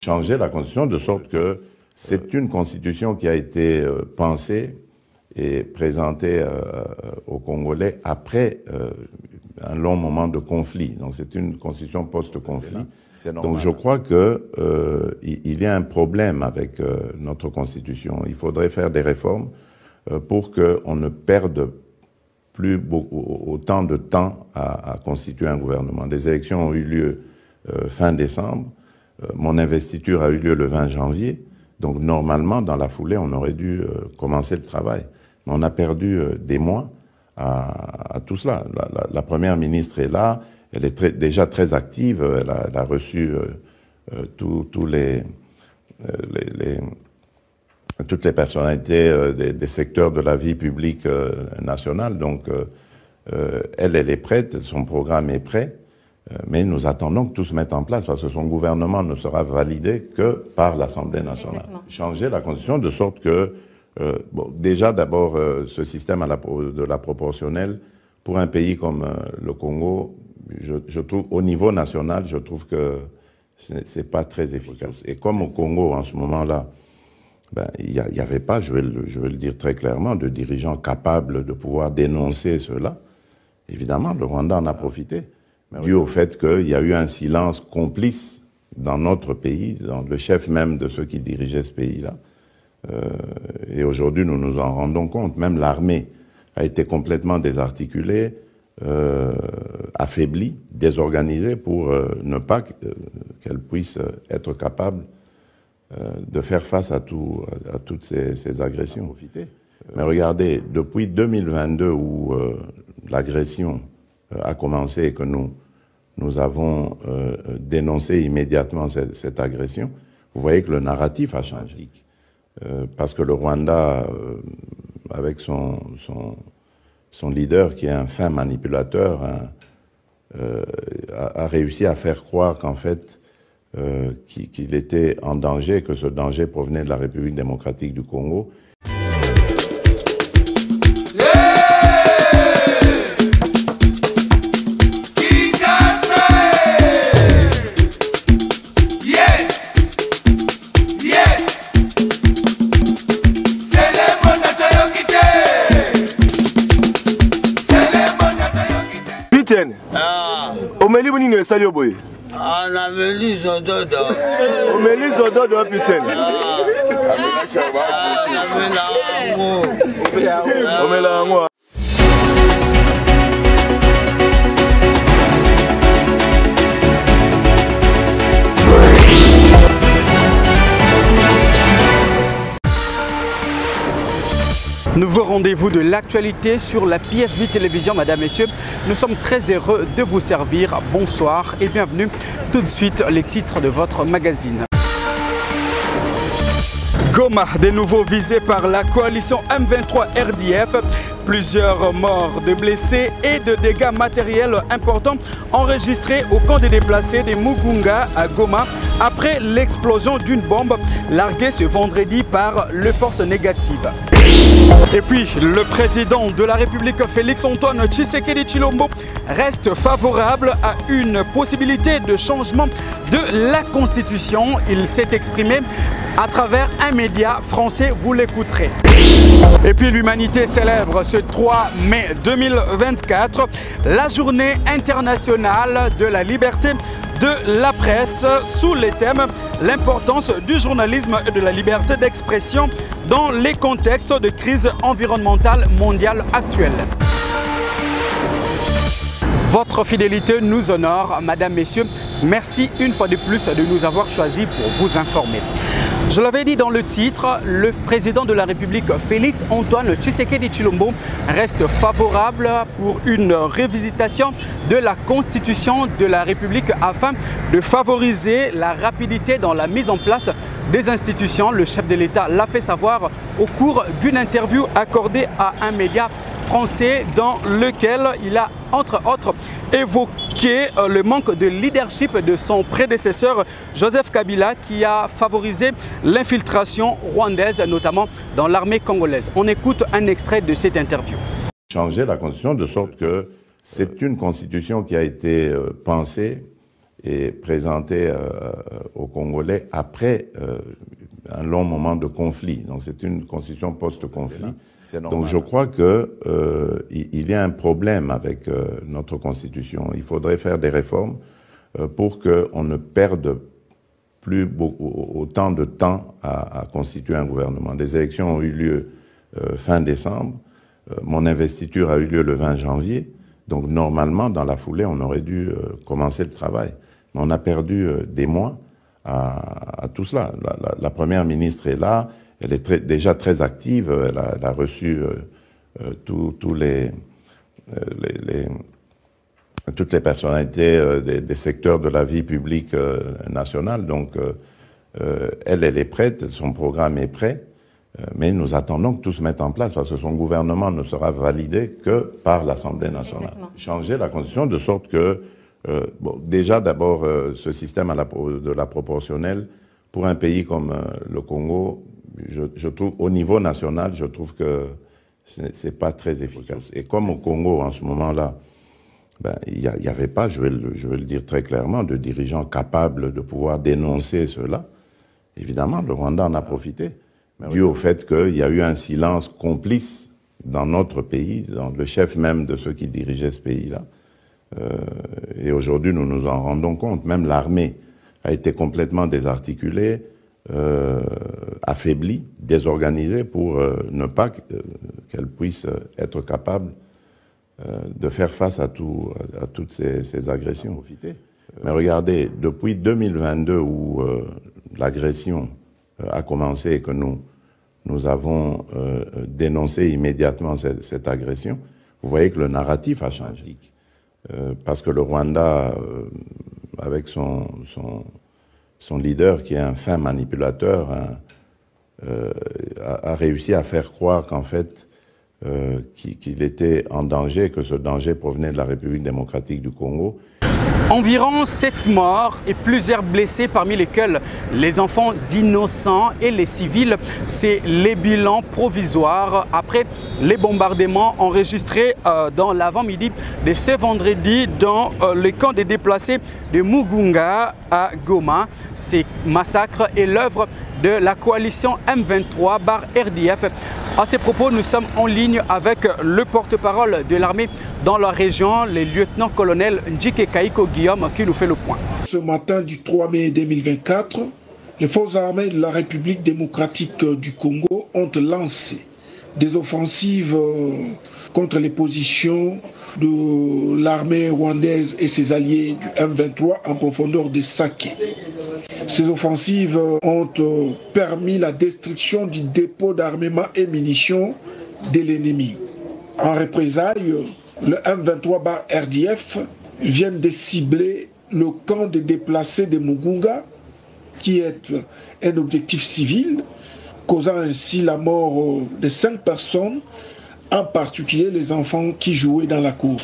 changer la Constitution de sorte que c'est une Constitution qui a été pensée et présentée aux Congolais après un long moment de conflit. Donc c'est une Constitution post-conflit. Donc je crois que il y a un problème avec notre Constitution. Il faudrait faire des réformes pour qu'on ne perde plus autant de temps à constituer un gouvernement. Les élections ont eu lieu fin décembre. Mon investiture a eu lieu le 20 janvier. Donc normalement, dans la foulée, on aurait dû commencer le travail. Mais on a perdu des mois à tout cela. La première ministre est là. Elle est déjà très active. Elle a reçu toutes les personnalités des secteurs de la vie publique nationale. Donc, elle est prête, son programme est prêt, mais nous attendons que tout se mette en place parce que son gouvernement ne sera validé que par l'Assemblée nationale. Exactement. Changer la Constitution de sorte que, déjà d'abord, ce système de la proportionnelle, pour un pays comme le Congo, je trouve, au niveau national, je trouve que c'est pas très efficace. Et comme au Congo, en ce moment-là, il n'y avait pas, je vais le dire très clairement, de dirigeants capables de pouvoir dénoncer cela. Évidemment, le Rwanda en a profité, dû au fait qu'il y a eu un silence complice dans notre pays, dans le chef même de ceux qui dirigeaient ce pays-là. Et aujourd'hui, nous nous en rendons compte. Même l'armée a été complètement désarticulée, affaiblie, désorganisée pour ne pas qu'elle puisse être capable de faire face à toutes ces agressions. Mais regardez, depuis 2022 où l'agression a commencé et que nous avons dénoncé immédiatement cette agression, vous voyez que le narratif a changé. Parce que le Rwanda, avec son leader qui est un fin manipulateur, a réussi à faire croire qu'en fait, qu'il était en danger, que ce danger provenait de la République démocratique du Congo. Omeli Bounine Salio Boy. Ah, la Mélie Zododo. Omeli Zododo, putain. Omela Amour. Nouveau rendez-vous de l'actualité sur la PSB Télévision, mesdames, messieurs. Nous sommes très heureux de vous servir. Bonsoir et bienvenue. Tout de suite, les titres de votre magazine. Goma, de nouveau visé par la coalition M23 RDF. Plusieurs morts, de blessés et de dégâts matériels importants enregistrés au camp des déplacés de Mugunga à Goma après l'explosion d'une bombe larguée ce vendredi par les forces négatives. Et puis, le président de la République, Félix-Antoine Tshisekedi Tshilombo, reste favorable à une possibilité de changement de la Constitution. Il s'est exprimé à travers un média français, vous l'écouterez. Et puis, l'humanité célèbre ce 3 mai 2024 la journée internationale de la liberté de la presse sous les thèmes l'importance du journalisme et de la liberté d'expression dans les contextes de crise environnementale mondiale actuelle. Votre fidélité nous honore, mesdames, messieurs. Merci une fois de plus de nous avoir choisis pour vous informer. Je l'avais dit dans le titre, le président de la République, Félix-Antoine Tshisekedi Tshilombo, reste favorable pour une révisitation de la Constitution de la République afin de favoriser la rapidité dans la mise en place des institutions. Le chef de l'État l'a fait savoir au cours d'une interview accordée à un média français dans lequel il a, entre autres, évoqué le manque de leadership de son prédécesseur Joseph Kabila qui a favorisé l'infiltration rwandaise, notamment dans l'armée congolaise. On écoute un extrait de cette interview. Changer la Constitution de sorte que c'est une Constitution qui a été pensée est présentée aux Congolais après un long moment de conflit. Donc c'est une constitution post-conflit. Donc je crois que il y a un problème avec notre constitution. Il faudrait faire des réformes pour qu'on ne perde plus autant de temps à constituer un gouvernement. Les élections ont eu lieu fin décembre. Mon investiture a eu lieu le 20 janvier. Donc normalement, dans la foulée, on aurait dû commencer le travail. Mais on a perdu des mois à tout cela. La première ministre est là. Elle est déjà très active. Elle a reçu toutes les personnalités des secteurs de la vie publique nationale. Donc, elle est prête. Son programme est prêt. Mais nous attendons que tout se mette en place parce que son gouvernement ne sera validé que par l'Assemblée nationale. Exactement. Changer la Constitution de sorte que, déjà d'abord, ce système de la proportionnelle, pour un pays comme le Congo, je trouve, au niveau national, je trouve que c'est pas très efficace. Et comme au Congo, en ce moment-là, il n'y avait pas, je vais le dire très clairement, de dirigeants capables de pouvoir dénoncer cela. Évidemment, le Rwanda en a profité. Dû au fait qu'il y a eu un silence complice dans notre pays, dans le chef même de ceux qui dirigeaient ce pays-là. Et aujourd'hui, nous nous en rendons compte. Même l'armée a été complètement désarticulée, affaiblie, désorganisée pour ne pas qu'elle puisse être capable de faire face à toutes ces agressions. Mais regardez, depuis 2022 où l'agression a commencé et que nous avons dénoncé immédiatement cette agression, vous voyez que le narratif a changé. Parce que le Rwanda, avec son leader qui est un fin manipulateur, a réussi à faire croire qu'en fait, qu'il était en danger, que ce danger provenait de la République démocratique du Congo. Environ 7 morts et plusieurs blessés, parmi lesquels les enfants innocents et les civils. C'est les bilans provisoires après les bombardements enregistrés dans l'avant-midi de ce vendredi dans le camp des déplacés de Mugunga à Goma. Ces massacres est l'œuvre de la coalition M23/RDF. À ces propos, nous sommes en ligne avec le porte-parole de l'armée dans la région, le lieutenant-colonel Njike Kaiko Guillaume, qui nous fait le point. Ce matin du 3 mai 2024, les forces armées de la République démocratique du Congo ont lancé des offensives contre les positions de l'armée rwandaise et ses alliés du M23 en profondeur de Sake. Ces offensives ont permis la destruction du dépôt d'armement et munitions de l'ennemi. En représailles, le M23/RDF vient de cibler le camp des déplacés de Mugunga, qui est un objectif civil, causant ainsi la mort de 5 personnes, en particulier les enfants qui jouaient dans la cour.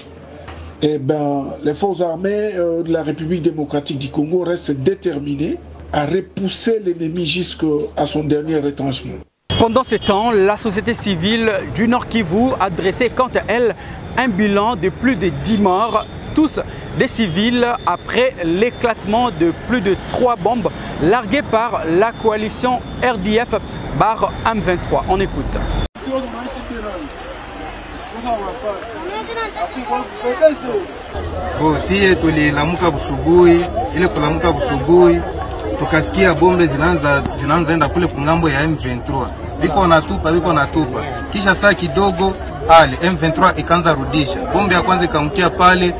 Les forces armées de la République démocratique du Congo restent déterminées à repousser l'ennemi jusqu'à son dernier retranchement. Pendant ce temps, la société civile du Nord Kivu a dressé quant à elle un bilan de plus de 10 morts, tous des civils, après l'éclatement de plus de 3 bombes larguées par la coalition RDF/M23. On écoute. Sie tulilamuka busubuhi, ile kulamuka busubuhi tukasikia bombe zinaanza enda kule kungambo ya M23. Viko natupa. Kisha saa kidogo M23 ikaanza rudisha. Bombe ya kwanza ikaangukia pale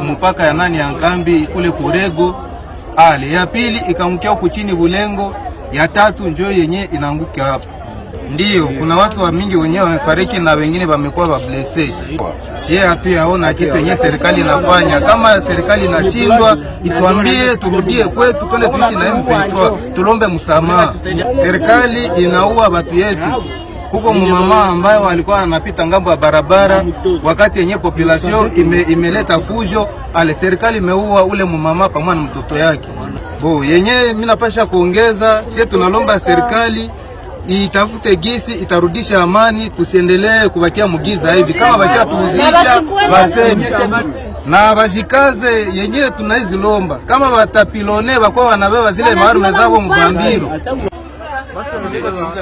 mpaka ya nani ya nkambi kule Kurego. Ya pili ikaangukia huko chini Bulengo. Ya tatu njoo yenye inaanguka hapo. Ndiyo, kuna watu wa mingi wenyewe wamefariki na wengine wamekuwa wablesse. Sie hatu yaona kitu yenye serikali inafanya. Kama serikali inashindwa, ituambie turudie kwetu twende tuishi na M23, tulombe msamaha. Serikali inaua watu yetu. Kuko mumama ambaye walikuwa anapita ngambo ya barabara wakati yenye population imeleta fujo, serikali imeua ule mumama pamoja na mtoto yake. Yenye mimi napasha kuongeza, sisi tunalomba serikali itafute gisi itarudisha amani, tusiendelee kubakia mugiza hivi. Kama basha tuuzisha baseme na bajikaze yenyewe tunaizilomba kama watapilone bakwa wanabeba zile marume zao mvambiro.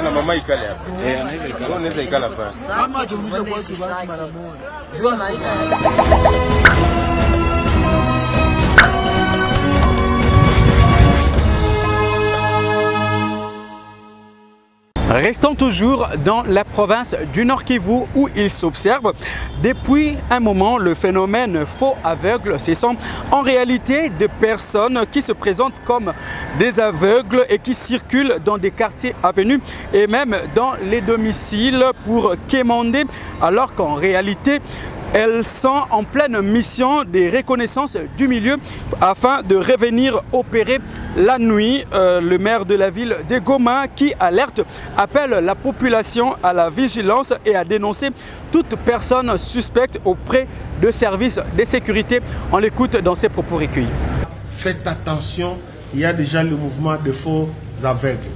Na mama ikale hapa. Anaweza ikala. Anaweza ikala hapa. Kama tuulize kwa watu basi mara moja. Restons toujours dans la province du Nord Kivu où il s'observe depuis un moment le phénomène faux aveugle. Ce sont en réalité des personnes qui se présentent comme des aveugles et qui circulent dans des quartiers avenues et même dans les domiciles pour quémander, alors qu'en réalité elles sont en pleine mission de reconnaissance du milieu afin de revenir opérer la nuit. Le maire de la ville de Goma qui alerte, appelle la population à la vigilance et à dénoncer toute personne suspecte auprès de services de sécurité. On l'écoute dans ses propos recueillis. Faites attention, il y a déjà le mouvement de faux aveugles.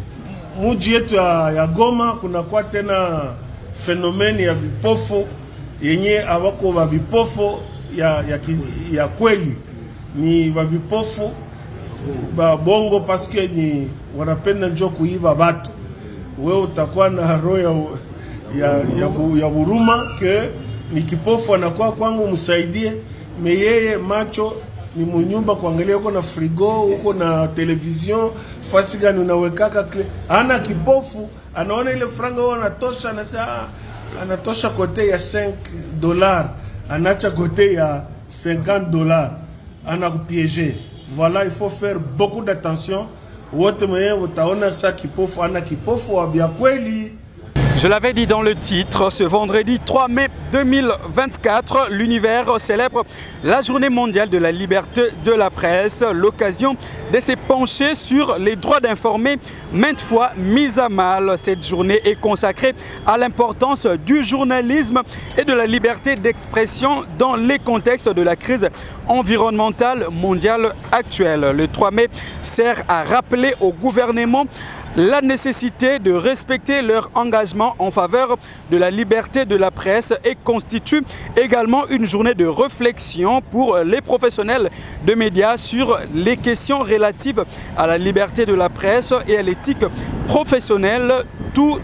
Mji yetu ya Goma kuna kwa tena phénomène ya vipofu yenye awako wa vipofu ya kweli ni wa vipofu ba bongo paske ni wanapenda njoo kuiba watu. Wewe utakuwa na roho ya huruma ke ni kipofu anakuwa kwangu msaidie, meyeye macho ni munyumba kuangalia uko na frigo, uko na television, fasi gani unawekaka ana kipofu anaona ile franga wao anatosha anasema anatosha kote ya $5, anacha kote ya $50, anakupiéger. Voilà, il faut faire beaucoup d'attention. Wote mwenye utaona sa kipofu ana kipofu wa bia kweli. Je l'avais dit dans le titre, ce vendredi 3 mai 2024, l'univers célèbre la journée mondiale de la liberté de la presse, l'occasion de se pencher sur les droits d'informer, maintes fois mis à mal. Cette journée est consacrée à l'importance du journalisme et de la liberté d'expression dans les contextes de la crise environnementale mondiale actuelle. Le 3 mai sert à rappeler au gouvernement la nécessité de respecter leur engagement en faveur de la liberté de la presse et constitue également une journée de réflexion pour les professionnels de médias sur les questions relatives à la liberté de la presse et à l'éthique professionnelle tout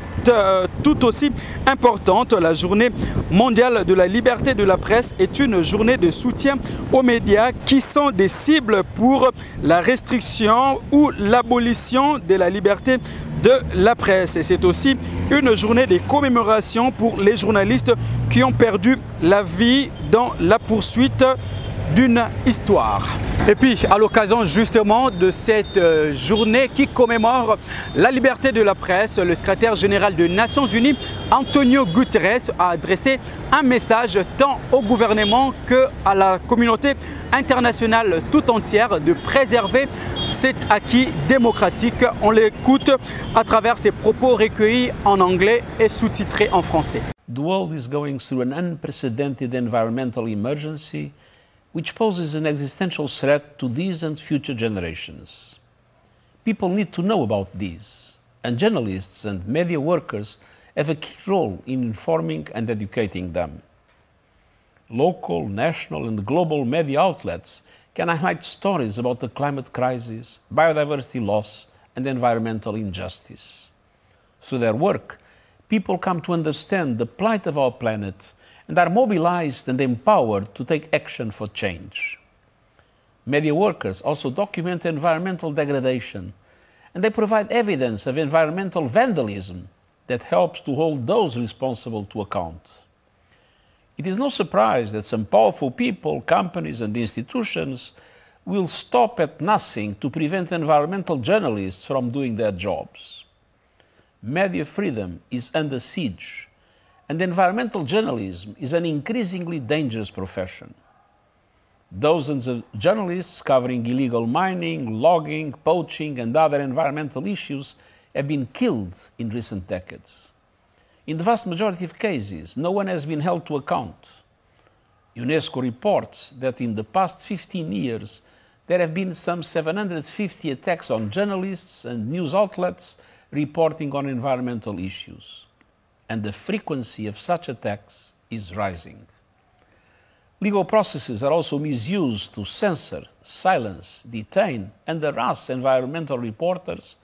aussi importante. La journée mondiale de la liberté de la presse est une journée de soutien aux médias qui sont des cibles pour la restriction ou l'abolition de la liberté de la presse. Et c'est aussi une journée de commémoration pour les journalistes qui ont perdu la vie dans la poursuite d'une histoire. Et puis, à l'occasion justement de cette journée qui commémore la liberté de la presse, le secrétaire général des Nations Unies, Antonio Guterres, a adressé un message tant au gouvernement qu'à la communauté internationale tout entière de préserver cet acquis démocratique. On l'écoute à travers ses propos recueillis en anglais et sous-titrés en français. The world is going through an unprecedented environmental emergency which poses an existential threat to these and future generations. People need to know about these, and journalists and media workers have a key role in informing and educating them. Local, national, and global media outlets can highlight stories about the climate crisis, biodiversity loss, and environmental injustice. Through their work, people come to understand the plight of our planet and are mobilized and empowered to take action for change. Media workers also document environmental degradation, and they provide evidence of environmental vandalism that helps to hold those responsible to account. It is no surprise that some powerful people, companies, and institutions will stop at nothing to prevent environmental journalists from doing their jobs. Media freedom is under siege, and environmental journalism is an increasingly dangerous profession. Dozens of journalists covering illegal mining, logging, poaching, and other environmental issues have been killed in recent decades. In the vast majority of cases, no one has been held to account. UNESCO reports that in the past 15 years, there have been some 750 attacks on journalists and news outlets reporting on environmental issues, and the frequency of such attacks is rising. Legal processes are also misused to censor, silence, detain, and harass environmental reporters,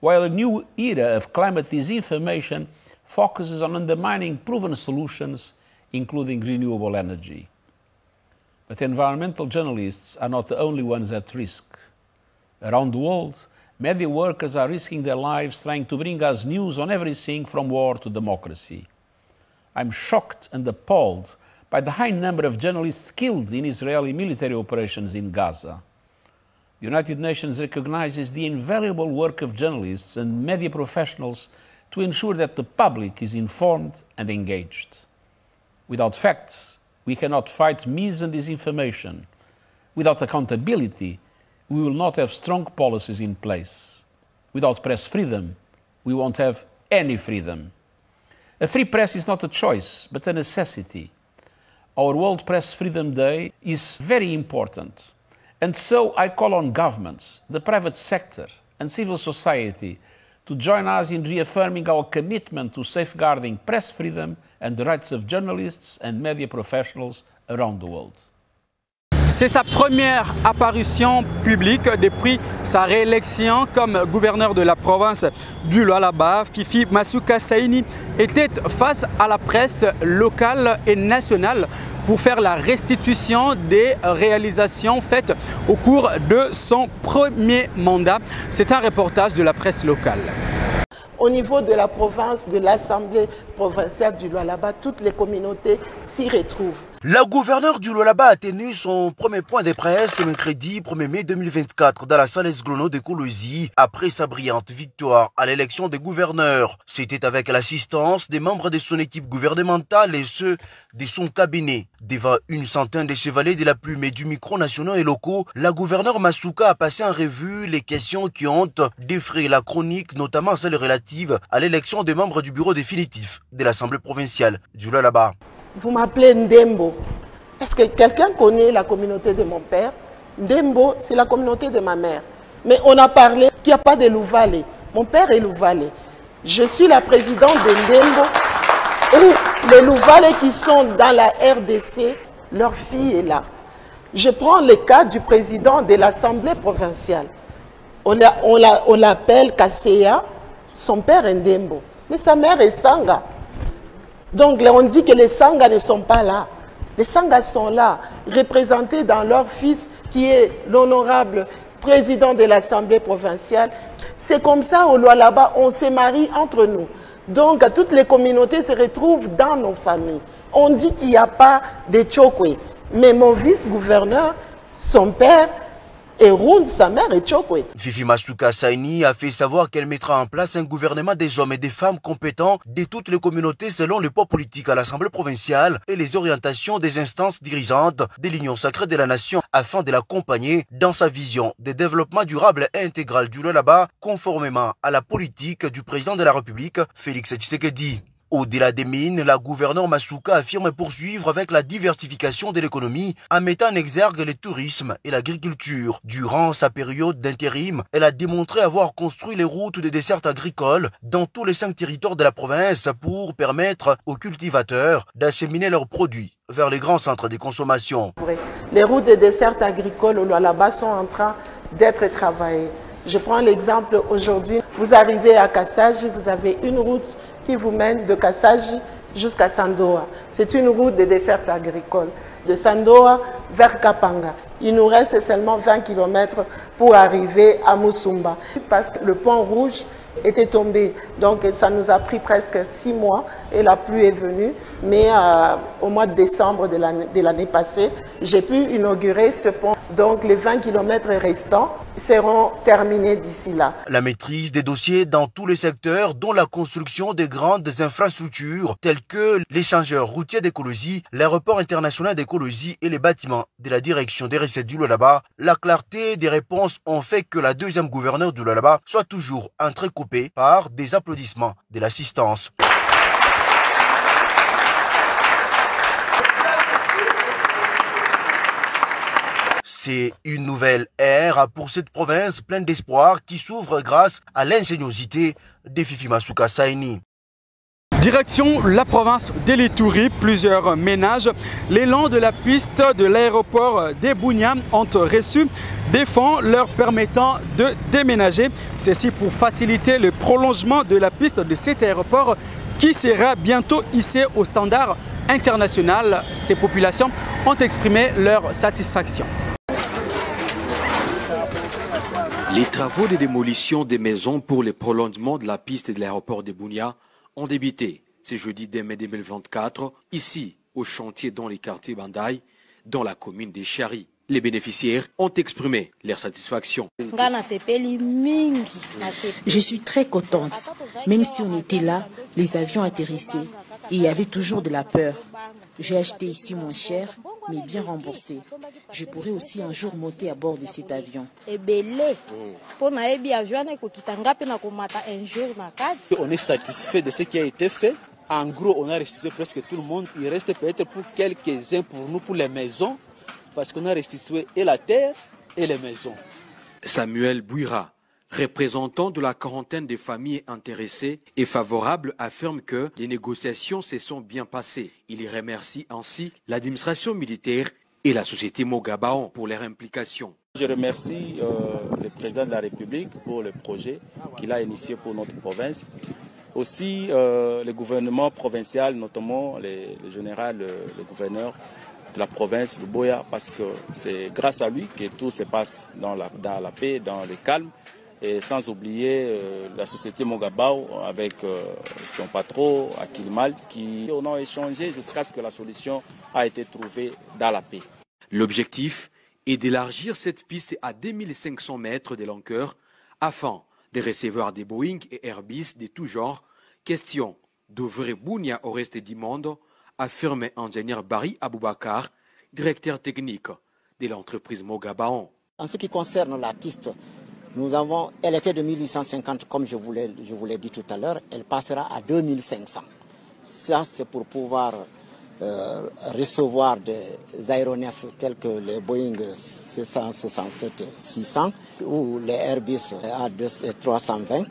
while a new era of climate disinformation focuses on undermining proven solutions, including renewable energy. But environmental journalists are not the only ones at risk. Around the world, media workers are risking their lives trying to bring us news on everything from war to democracy. I'm shocked and appalled by the high number of journalists killed in Israeli military operations in Gaza. The United Nations recognizes the invaluable work of journalists and media professionals to ensure that the public is informed and engaged. Without facts, we cannot fight mis and disinformation. Without accountability, we will not have strong policies in place. Without press freedom, we won't have any freedom. A free press is not a choice, but a necessity. Our World Press Freedom Day is very important. And so I call on governments, the private sector, and civil society to join us in reaffirming our commitment to safeguarding press freedom and the rights of journalists and media professionals around the world. C'est sa première apparition publique depuis sa réélection comme gouverneur de la province du Lualaba. Fifi Masuka Saini était face à la presse locale et nationale pour faire la restitution des réalisations faites au cours de son premier mandat. C'est un reportage de la presse locale. Au niveau de la province, de l'Assemblée provinciale du Lualaba, toutes les communautés s'y retrouvent. La gouverneure du Lualaba a tenu son premier point de presse ce mercredi 1er mai 2024 dans la salle Esglono de Koulouzi après sa brillante victoire à l'élection des gouverneurs. C'était avec l'assistance des membres de son équipe gouvernementale et ceux de son cabinet. Devant une centaine de chevaliers de la plume et du micro nationaux et locaux, la gouverneure Masuka a passé en revue les questions qui ont défrayé la chronique, notamment celles relatives à l'élection des membres du bureau définitif de l'Assemblée provinciale du Lualaba. Vous m'appelez Ndembo. Est-ce que quelqu'un connaît la communauté de mon père? Ndembo, c'est la communauté de ma mère. Mais on a parlé qu'il n'y a pas de Louvalé. Mon père est Louvalé. Je suis la présidente de Ndembo. Et les Louvalais qui sont dans la RDC, leur fille est là. Je prends le cas du président de l'Assemblée provinciale. On l'appelle Kasseya. Son père est Ndembo. Mais sa mère est Sanga. Donc on dit que les Sangas ne sont pas là. Les Sangas sont là, représentés dans leur fils qui est l'honorable président de l'Assemblée provinciale. C'est comme ça au Lualaba, on se marie entre nous. Donc toutes les communautés se retrouvent dans nos familles. On dit qu'il n'y a pas de Tchokwe. Mais mon vice-gouverneur, son père, et Round, sa mère est Tchokwe. Fifi Masuka Saini a fait savoir qu'elle mettra en place un gouvernement des hommes et des femmes compétents de toutes les communautés selon le poids politique à l'Assemblée provinciale et les orientations des instances dirigeantes de l'Union sacrée de la nation afin de l'accompagner dans sa vision de développement durable et intégral du Lualaba conformément à la politique du président de la République, Félix Tshisekedi. Au-delà des mines, la gouverneure Masuka affirme poursuivre avec la diversification de l'économie en mettant en exergue le tourisme et l'agriculture. Durant sa période d'intérim, elle a démontré avoir construit les routes des dessertes agricoles dans tous les 5 territoires de la province pour permettre aux cultivateurs d'acheminer leurs produits vers les grands centres de consommation. Les routes des dessertes agricoles au Lualaba sont en train d'être travaillées. Je prends l'exemple aujourd'hui, vous arrivez à Kassaji, vous avez une route qui vous mène de Kassaji jusqu'à Sandoa. C'est une route de dessert agricole. De Sandoa vers Kapanga. Il nous reste seulement 20 km pour arriver à Musumba. Parce que le pont rouge était tombé. Donc ça nous a pris presque 6 mois et la pluie est venue. Mais au mois de décembre de l'année passée, j'ai pu inaugurer ce pont. Donc les 20 km restants seront terminés d'ici là. La maîtrise des dossiers dans tous les secteurs, dont la construction des grandes infrastructures telles que l'échangeur routier d'Ekolozi, l'aéroport international d'Ekolozi et les bâtiments de la direction des recettes du Lualaba, la clarté des réponses ont fait que la deuxième gouverneure du Lualaba soit toujours entrecoupée par des applaudissements de l'assistance. C'est une nouvelle ère pour cette province pleine d'espoir qui s'ouvre grâce à l'ingéniosité de Fifi Masuka Saini. Direction la province de l'Ituri, plusieurs ménages le long de la piste de l'aéroport de Bunia ont reçu des fonds leur permettant de déménager. Ceci pour faciliter le prolongement de la piste de cet aéroport qui sera bientôt hissé au standard international. Ces populations ont exprimé leur satisfaction. Les travaux de démolition des maisons pour le prolongement de la piste de l'aéroport de Bunia ont débuté ce jeudi 2 mai 2024, ici au chantier dans les quartiers Bandai, dans la commune des Chari. Les bénéficiaires ont exprimé leur satisfaction. Je suis très contente. Même si on était là, les avions atterrissaient et il y avait toujours de la peur. J'ai acheté ici moins cher, mais bien remboursé. Je pourrais aussi un jour monter à bord de cet avion. On est satisfait de ce qui a été fait. En gros, on a restitué presque tout le monde. Il reste peut-être pour quelques-uns, pour nous, pour les maisons, parce qu'on a restitué et la terre et les maisons. Samuel Bouira, représentant de la quarantaine des familles intéressées et favorable, affirme que les négociations se sont bien passées. Il y remercie ainsi l'administration militaire et la société Mogabaon pour leur implication. Je remercie le président de la République pour le projet qu'il a initié pour notre province. Aussi le gouvernement provincial, notamment le général, le gouverneur de la province de Boya, parce que c'est grâce à lui que tout se passe dans la paix, dans le calme. Et sans oublier la société Mogabao avec son patron Akilmal qui on a échangé jusqu'à ce que la solution a été trouvée dans la paix. L'objectif est d'élargir cette piste à 2500 mètres de longueur afin de recevoir des Boeing et Airbus de tout genre. Question d'ouvrir Bunia au reste du monde, affirme ingénieur Barry Aboubakar, directeur technique de l'entreprise Mogabaon. En ce qui concerne la piste, elle était de 1850, comme je vous l'ai dit tout à l'heure, elle passera à 2500. Ça, c'est pour pouvoir recevoir des aéronefs tels que les Boeing 767-600 ou les Airbus A320,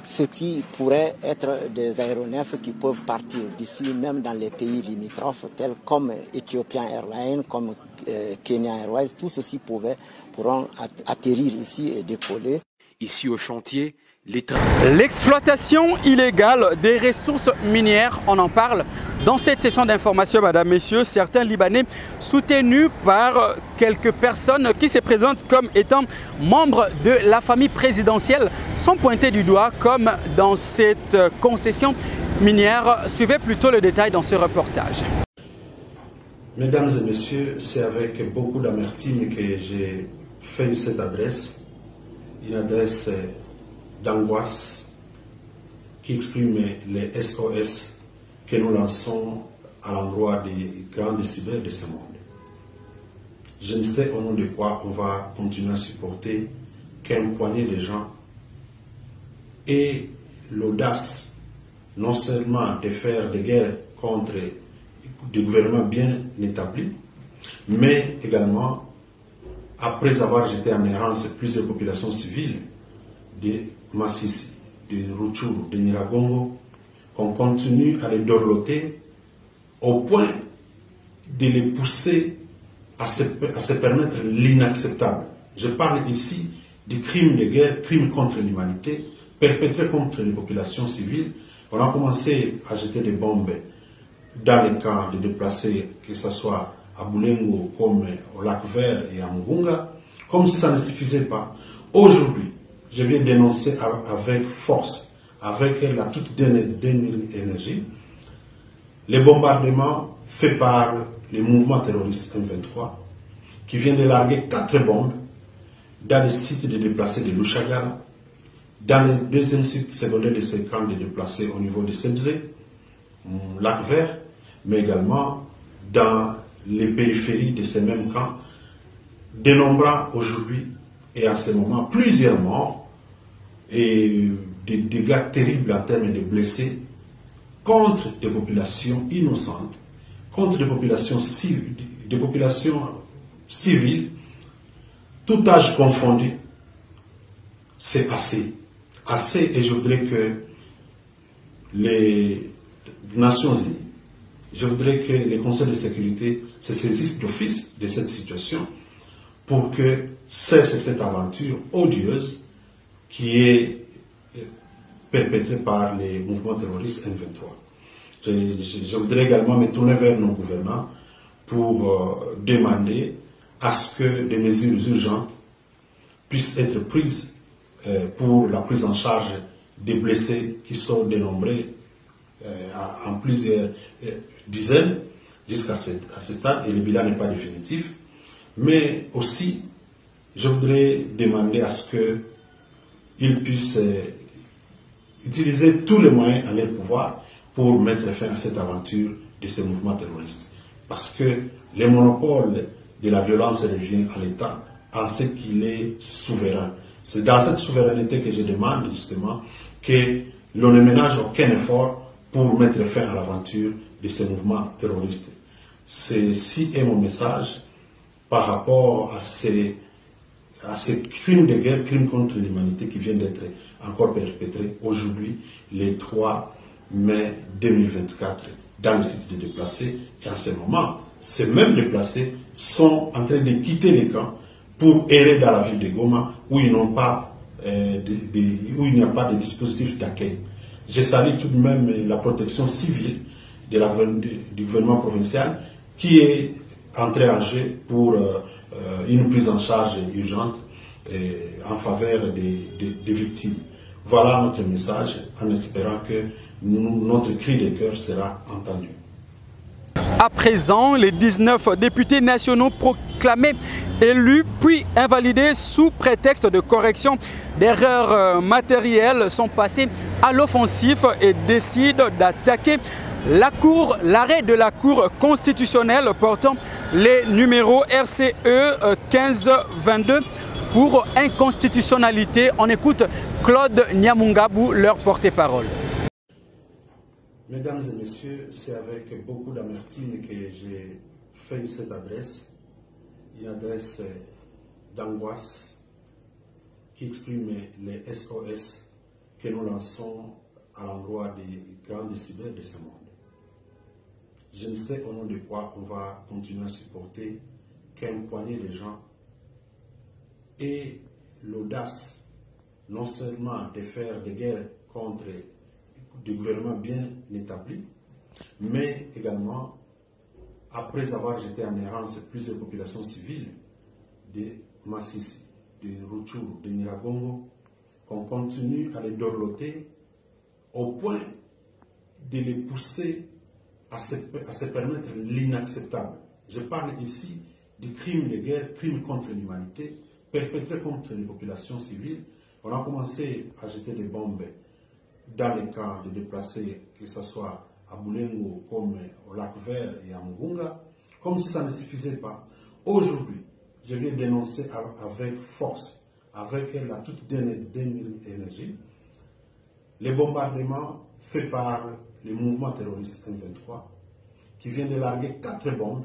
ce qui pourrait être des aéronefs qui peuvent partir d'ici, même dans les pays limitrophes, tels comme Ethiopian Airlines, comme Kenya Airways. Tout ceci pourront atterrir ici et décoller. Ici au chantier, l'exploitation illégale des ressources minières, on en parle dans cette session d'information, madame, messieurs. Certains Libanais soutenus par quelques personnes qui se présentent comme étant membres de la famille présidentielle sont pointés du doigt comme dans cette concession minière. Suivez plutôt le détail dans ce reportage. Mesdames et messieurs, c'est avec beaucoup d'amertume que j'ai fait cette adresse, une adresse d'angoisse qui exprime les SOS que nous lançons à l'endroit des grands décideurs de ce monde. Je ne sais au nom de quoi on va continuer à supporter qu'un poignet de gens ait l'audace non seulement de faire des guerres contre des gouvernements bien établis, mais également, après avoir jeté en errance plusieurs populations civiles de Massissi, de Rutshuru, de Nyiragongo, qu'on continue à les dorloter au point de les pousser à se permettre l'inacceptable. Je parle ici des crimes de guerre, crimes contre l'humanité, perpétrés contre les populations civiles. On a commencé à jeter des bombes dans les camps de déplacés, que ce soit à Boulengo, comme au Lac Vert et à Mugunga, comme si ça ne suffisait pas. Aujourd'hui, je viens dénoncer avec force, avec la toute dernière énergie, les bombardements faits par le mouvement terroriste M23, qui vient de larguer 4 bombes dans le site de déplacés de Lushagala, dans le deuxième site secondaire de ces camps de déplacés au niveau de Sebze, Lac Vert, mais également dans les périphéries de ces mêmes camps, dénombrant aujourd'hui et à ce moment plusieurs morts et des dégâts terribles en termes de blessés contre des populations innocentes, contre des populations civiles, tout âge confondu. C'est assez. Assez, et je voudrais que les Nations Unies, je voudrais que les conseils de sécurité se saisissent d'office de cette situation pour que cesse cette aventure odieuse qui est perpétrée par les mouvements terroristes M23. Je voudrais également me tourner vers nos gouvernants pour demander à ce que des mesures urgentes puissent être prises pour la prise en charge des blessés qui sont dénombrés en plusieurs dizaines jusqu'à ce stade, et le bilan n'est pas définitif. Mais aussi, je voudrais demander à ce qu'ils puissent utiliser tous les moyens à leur pouvoir pour mettre fin à cette aventure de ces mouvements terroristes. Parce que le monopole de la violence revient à l'État en ce qu'il est souverain. C'est dans cette souveraineté que je demande justement que l'on ne ménage aucun effort pour mettre fin à l'aventure de ces mouvements terroristes. Ceci est mon message par rapport à ces crimes de guerre, crimes contre l'humanité qui viennent d'être encore perpétrés aujourd'hui, le 3 mai 2024, dans le site de déplacés. Et à ce moment, ces mêmes déplacés sont en train de quitter les camps pour errer dans la ville de Goma, où ils n'ont pas, où il n'y a pas de dispositif d'accueil. Je salue tout de même la protection civile du gouvernement provincial qui est entré en jeu pour une prise en charge urgente en faveur des victimes. Voilà notre message, en espérant que notre cri de cœur sera entendu. À présent, les 19 députés nationaux proclamés élus puis invalidés sous prétexte de correction d'erreurs matérielles sont passés à l'offensive et décident d'attaquer l'arrêt de la Cour constitutionnelle portant les numéros RCE 1522 pour inconstitutionnalité. On écoute Claude Nyamungabou, leur porte-parole. Mesdames et messieurs, c'est avec beaucoup d'amertume que j'ai fait cette adresse, une adresse d'angoisse qui exprime les SOS que nous lançons à l'endroit des grands décideurs de ce monde. Je ne sais au nom de quoi on va continuer à supporter qu'un poignet de gens ait l'audace non seulement de faire des guerres contre des gouvernements bien établis, mais également, après avoir jeté en errance plusieurs populations civiles de Massissi, de Rutshuru, de Nyiragongo, qu'on continue à les dorloter au point de les pousser à se permettre l'inacceptable. Je parle ici du crime de guerre, crime contre l'humanité, perpétré contre les populations civiles. On a commencé à jeter des bombes dans les camps de déplacés, que ce soit à Boulengo, comme au Lac Vert et à Mugunga, comme si ça ne suffisait pas. Aujourd'hui, je viens dénoncer avec force, avec la toute dernière énergie, les bombardements faits par le mouvement terroriste M23, qui vient de larguer 4 bombes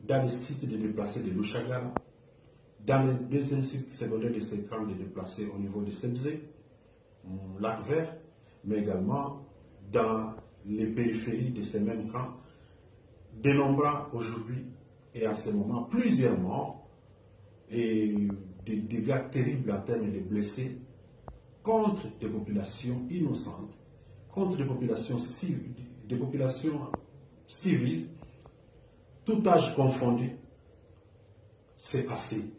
dans les sites de déplacés de Lushagala, dans les deuxième sites secondaires de ces camps de déplacés au niveau de Sebze, Lac Vert, mais également dans les périphéries de ces mêmes camps, dénombrant aujourd'hui et à ce moment plusieurs morts et des dégâts terribles en termes de blessés contre des populations innocentes, contre des populations civiles, tout âge confondu. C'est assez.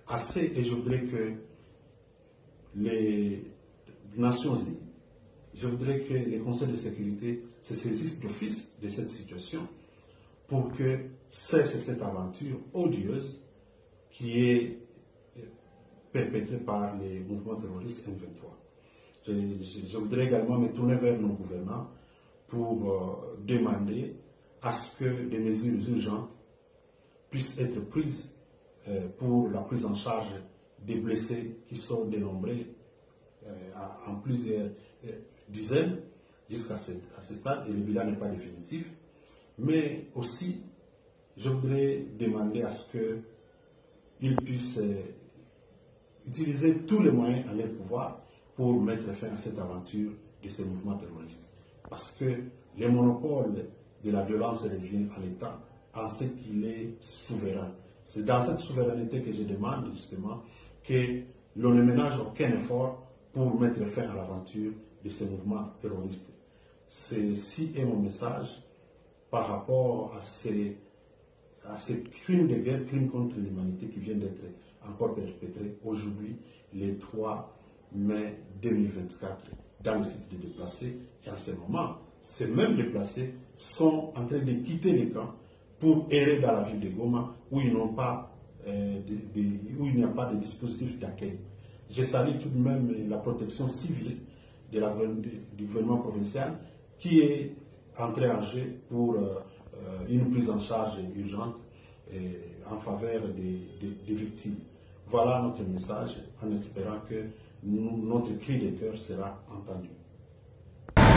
Assez, et je voudrais que les Nations Unies, je voudrais que les conseils de sécurité se saisissent d'office de cette situation pour que cesse cette aventure odieuse qui est perpétrée par les mouvements terroristes M23. Je voudrais également me tourner vers nos gouvernants pour demander à ce que des mesures urgentes puissent être prises pour la prise en charge des blessés qui sont dénombrés en plusieurs dizaines jusqu'à ce stade, et le bilan n'est pas définitif. Mais aussi, je voudrais demander à ce qu'ils puissent utiliser tous les moyens à leur pouvoir pour mettre fin à cette aventure de ces mouvements terroristes. parce que le monopole de la violence revient à l'État en ce qu'il est souverain. C'est dans cette souveraineté que je demande justement que l'on ne ménage aucun effort pour mettre fin à l'aventure de ces mouvements terroristes. Ceci est mon message par rapport à ces crimes de guerre, crimes contre l'humanité qui viennent d'être encore perpétrés aujourd'hui, le 3 mai 2024, dans le site des déplacés. Et à ce moment, ces mêmes déplacés sont en train de quitter les camps pour errer dans la ville de Goma, où il n'y a pas de dispositif d'accueil. Je salue tout de même la protection civile du gouvernement provincial qui est entré en jeu pour une prise en charge urgente en faveur des victimes. Voilà notre message, en espérant que notre cri de cœur sera entendu.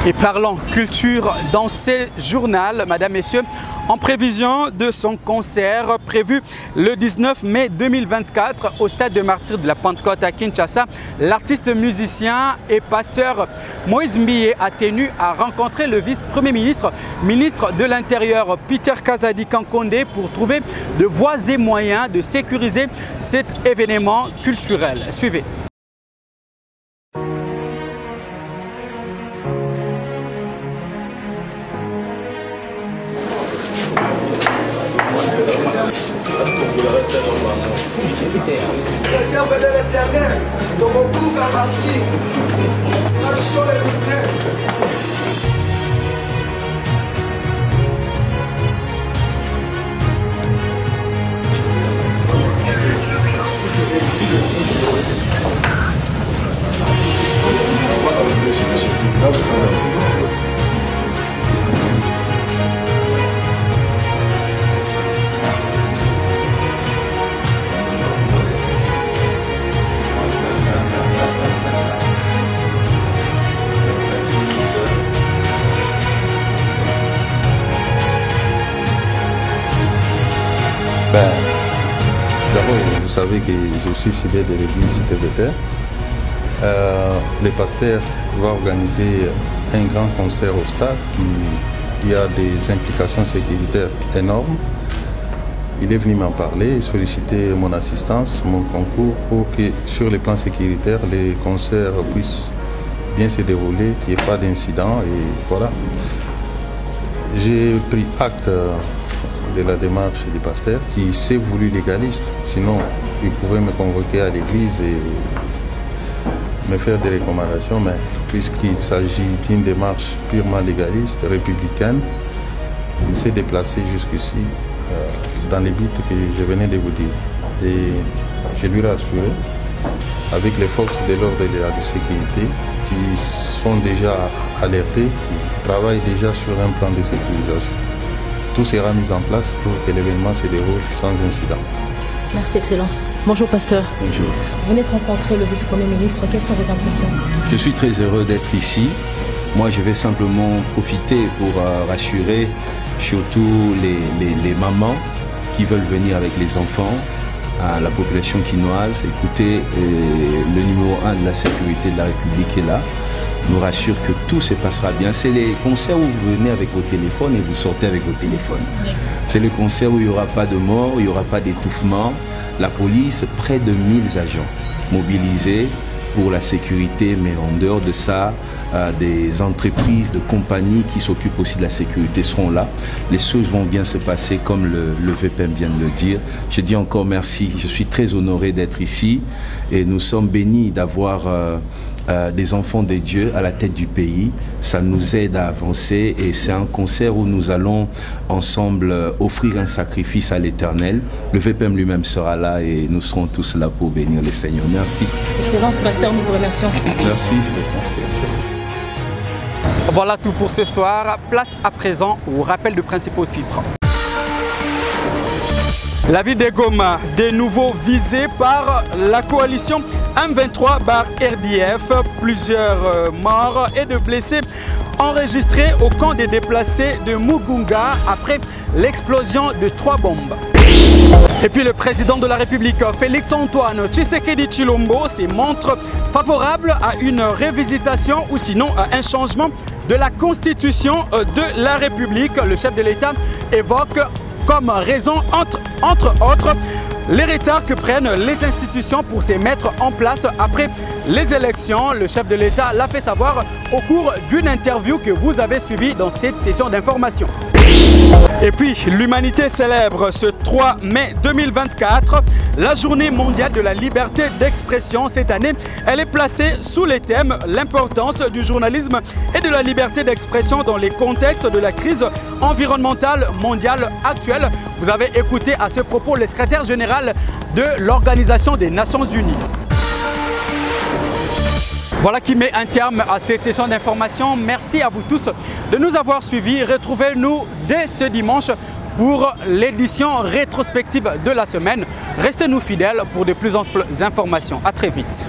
Et parlant culture dans ce journal, Madame, Messieurs, en prévision de son concert prévu le 19 mai 2024 au stade de Martyrs de la Pentecôte à Kinshasa, l'artiste musicien et pasteur Moïse Mbiye a tenu à rencontrer le vice-premier ministre, ministre de l'Intérieur Peter Kazadi Kankonde pour trouver de voies et moyens de sécuriser cet événement culturel. Suivez. D'abord, vous savez que je suis fidèle de l'église Cité de Terre. Le pasteur va organiser un grand concert au stade qui a des implications sécuritaires énormes. Il est venu m'en parler, solliciter mon assistance, mon concours pour que sur le plan sécuritaire, les concerts puissent bien se dérouler, qu'il n'y ait pas d'incident. Et voilà. J'ai pris acte de la démarche du pasteur qui s'est voulu légaliste. Sinon, il pouvait me convoquer à l'église et me faire des recommandations, mais puisqu'il s'agit d'une démarche purement légaliste, républicaine, il s'est déplacé jusqu'ici dans les buts que je venais de vous dire. Et je lui ai rassuré, avec les forces de l'ordre et de la sécurité, qui sont déjà alertés, qui travaillent déjà sur un plan de sécurisation. Tout sera mis en place pour que l'événement se déroule sans incident. Merci, Excellence. Bonjour, pasteur. Bonjour. Vous venez de rencontrer le vice-premier ministre. Quelles sont vos impressions? Je suis très heureux d'être ici. Moi, je vais simplement profiter pour rassurer surtout les mamans qui veulent venir avec les enfants, à la population quinoise. Écoutez, le numéro 1 de la sécurité de la République est là. Nous rassure que tout se passera bien. C'est les concerts où vous venez avec vos téléphones et vous sortez avec vos téléphones. C'est les concerts où il n'y aura pas de mort, il n'y aura pas d'étouffement. La police, près de 1000 agents mobilisés pour la sécurité, mais en dehors de ça, des entreprises, de compagnies qui s'occupent aussi de la sécurité seront là. Les choses vont bien se passer comme le VPM vient de le dire. Je dis encore merci. Je suis très honoré d'être ici et nous sommes bénis d'avoir des enfants de Dieu à la tête du pays. Ça nous aide à avancer et c'est un concert où nous allons ensemble offrir un sacrifice à l'Éternel. Le VPM lui-même sera là et nous serons tous là pour bénir le Seigneur. Merci. Excellence, pasteur, nous vous remercions. Merci. Voilà tout pour ce soir. Place à présent au rappel de principaux titres. La ville de Goma, de nouveau visée par la coalition M23/RDF. Plusieurs morts et de blessés enregistrés au camp des déplacés de Mugunga après l'explosion de 3 bombes. Et puis le président de la République, Félix-Antoine Tshisekedi Tshilombo, se montre favorable à une révisitation ou sinon à un changement de la constitution de la République. Le chef de l'État évoque comme raison, entre autres, les retards que prennent les institutions pour se mettre en place après les élections. Le chef de l'État l'a fait savoir au cours d'une interview que vous avez suivie dans cette session d'information. Et puis, l'humanité célèbre ce 3 mai 2024 la journée mondiale de la liberté d'expression. Cette année, elle est placée sous les thèmes l'importance du journalisme et de la liberté d'expression dans les contextes de la crise environnementale mondiale actuelle. Vous avez écouté à ce propos le secrétaire général de l'Organisation des Nations Unies. Voilà qui met un terme à cette session d'information. Merci à vous tous de nous avoir suivis. Retrouvez-nous dès ce dimanche pour l'édition rétrospective de la semaine. Restez-nous fidèles pour de plus amples informations. À très vite.